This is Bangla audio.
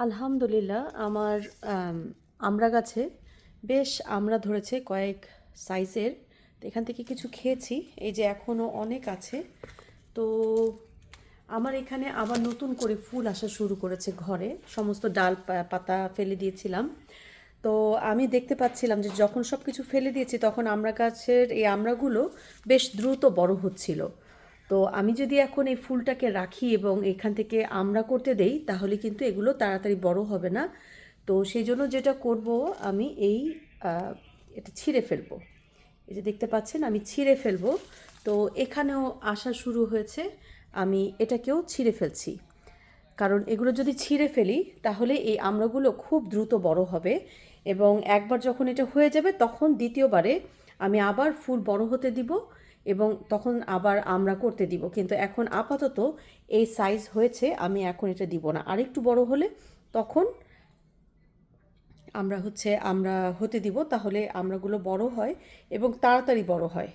আলহামদুলিল্লাহ আমার আমড়া গাছে বেশ আমড়া ধরেছে কয়েক সাইজের। তো এখান থেকে কিছু খেয়েছি, এই যে এখনও অনেক আছে। তো আমার এখানে আবার নতুন করে ফুল আসা শুরু করেছে ঘরে, সমস্ত ডাল পাতা ফেলে দিয়েছিলাম। তো আমি দেখতে পাচ্ছিলাম যে যখন সব কিছু ফেলে দিয়েছি তখন আমড়া গাছের এই আমড়াগুলো বেশ দ্রুত বড় হচ্ছিল। তো আমি যদি এখন এই ফুলটাকে রাখি এবং এখান থেকে আমড়া করতে দেই তাহলে কিন্তু এগুলো তাড়াতাড়ি বড় হবে না। তো সেই জন্য যেটা করব, আমি এটা ছিঁড়ে ফেলবো। এই যে দেখতে পাচ্ছেন আমি ছিঁড়ে ফেলবো। তো এখানেও আসা শুরু হয়েছে, আমি এটাকেও ছিঁড়ে ফেলছি। কারণ এগুলো যদি ছিঁড়ে ফেলি তাহলে এই আমড়াগুলো খুব দ্রুত বড় হবে, এবং একবার যখন এটা হয়ে যাবে তখন দ্বিতীয়বারে আমি আবার ফুল বড় হতে দিব এবং তখন আবার আমড়া করতে দিব। কিন্তু এখন আপাতত এই সাইজ হয়েছে, আমি এখন এটা দিব না। আরেকটু বড় হলে তখন আমরা হতে দিব, তাহলে আমড়াগুলো বড় হয় এবং তাড়াতাড়ি বড় হয়।